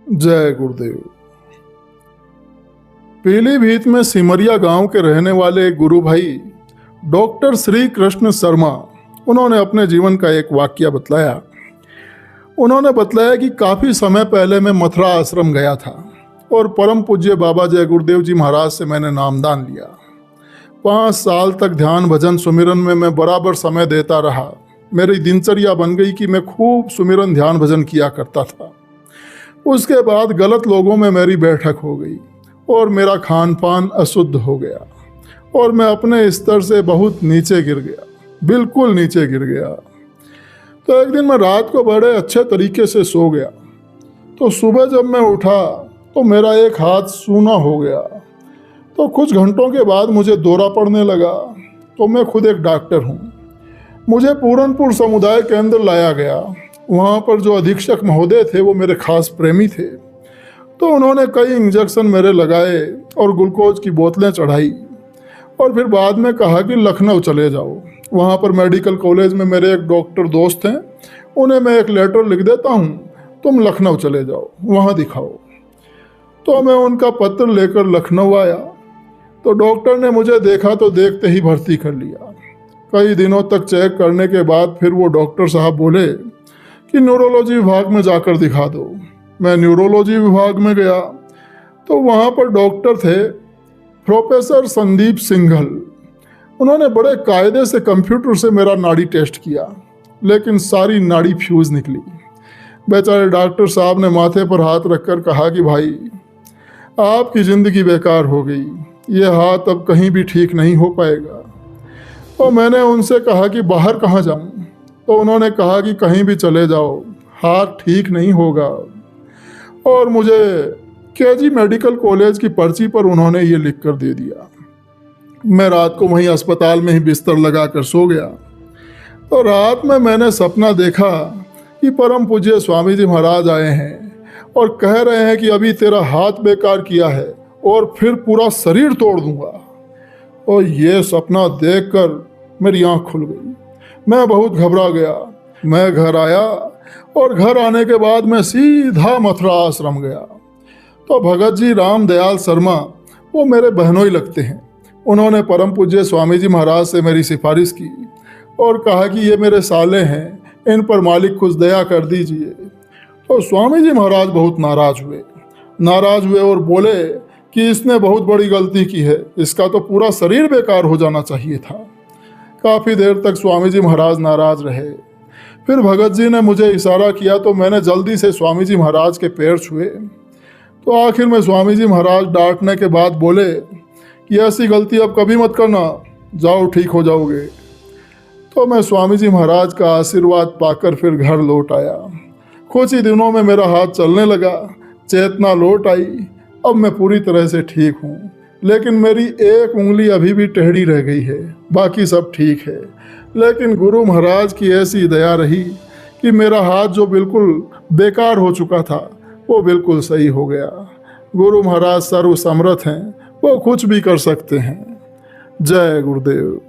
जय गुरुदेव। पीलीभीत में सिमरिया गांव के रहने वाले गुरु भाई डॉक्टर श्री कृष्ण शर्मा, उन्होंने अपने जीवन का एक वाकया बतलाया। उन्होंने बतलाया कि काफ़ी समय पहले मैं मथुरा आश्रम गया था और परम पूज्य बाबा जय गुरुदेव जी महाराज से मैंने नामदान लिया। 5 साल तक ध्यान भजन सुमिरन में मैं बराबर समय देता रहा। मेरी दिनचर्या बन गई कि मैं खूब सुमिरन ध्यान भजन किया करता था। उसके बाद गलत लोगों में मेरी बैठक हो गई और मेरा खान पान अशुद्ध हो गया और मैं अपने स्तर से बहुत नीचे गिर गया, बिल्कुल नीचे गिर गया। तो एक दिन मैं रात को बड़े अच्छे तरीके से सो गया। तो सुबह जब मैं उठा तो मेरा एक हाथ सूना हो गया। तो कुछ घंटों के बाद मुझे दौरा पड़ने लगा। तो मैं खुद एक डॉक्टर हूँ। मुझे पूरनपुर समुदाय केंद्र लाया गया। वहाँ पर जो अधीक्षक महोदय थे वो मेरे खास प्रेमी थे। तो उन्होंने कई इंजेक्शन मेरे लगाए और ग्लूकोज की बोतलें चढ़ाई और फिर बाद में कहा कि लखनऊ चले जाओ। वहाँ पर मेडिकल कॉलेज में मेरे एक डॉक्टर दोस्त हैं, उन्हें मैं एक लेटर लिख देता हूँ, तुम लखनऊ चले जाओ, वहाँ दिखाओ। तो मैं उनका पत्र लेकर लखनऊ आया। तो डॉक्टर ने मुझे देखा तो देखते ही भर्ती कर लिया। कई दिनों तक चेक करने के बाद फिर वो डॉक्टर साहब बोले कि न्यूरोलॉजी विभाग में जाकर दिखा दो। मैं न्यूरोलॉजी विभाग में गया तो वहाँ पर डॉक्टर थे प्रोफेसर संदीप सिंघल। उन्होंने बड़े कायदे से कंप्यूटर से मेरा नाड़ी टेस्ट किया, लेकिन सारी नाड़ी फ्यूज निकली। बेचारे डॉक्टर साहब ने माथे पर हाथ रखकर कहा कि भाई, आपकी ज़िंदगी बेकार हो गई, ये हाथ अब कहीं भी ठीक नहीं हो पाएगा। तो मैंने उनसे कहा कि बाहर कहाँ जाऊँ? तो उन्होंने कहा कि कहीं भी चले जाओ, हाथ ठीक नहीं होगा। और मुझे केजी मेडिकल कॉलेज की पर्ची पर उन्होंने ये लिख कर दे दिया। मैं रात को वहीं अस्पताल में ही बिस्तर लगाकर सो गया। तो रात में मैंने सपना देखा कि परम पूज्य स्वामी जी महाराज आए हैं और कह रहे हैं कि अभी तेरा हाथ बेकार किया है और फिर पूरा शरीर तोड़ दूंगा। और ये सपना देखकर मेरी आँख खुल गई। मैं बहुत घबरा गया। मैं घर आया और घर आने के बाद मैं सीधा मथुरा आश्रम गया। तो भगत जी राम दयाल शर्मा, वो मेरे बहनोई लगते हैं, उन्होंने परम पूज्य स्वामी जी महाराज से मेरी सिफारिश की और कहा कि ये मेरे साले हैं, इन पर मालिक कुछ दया कर दीजिए। तो स्वामी जी महाराज बहुत नाराज हुए और बोले कि इसने बहुत बड़ी गलती की है, इसका तो पूरा शरीर बेकार हो जाना चाहिए था। काफ़ी देर तक स्वामी जी महाराज नाराज रहे। फिर भगत जी ने मुझे इशारा किया तो मैंने जल्दी से स्वामी जी महाराज के पैर छुए। तो आखिर में स्वामी जी महाराज डांटने के बाद बोले कि ऐसी गलती अब कभी मत करना, जाओ ठीक हो जाओगे। तो मैं स्वामी जी महाराज का आशीर्वाद पाकर फिर घर लौट आया। कुछ ही दिनों में मेरा हाथ चलने लगा, चेतना लौट आई। अब मैं पूरी तरह से ठीक हूँ, लेकिन मेरी एक उंगली अभी भी टेढ़ी रह गई है, बाकी सब ठीक है। लेकिन गुरु महाराज की ऐसी दया रही कि मेरा हाथ जो बिल्कुल बेकार हो चुका था वो बिल्कुल सही हो गया। गुरु महाराज सर्व समर्थ हैं, वो कुछ भी कर सकते हैं। जय गुरुदेव।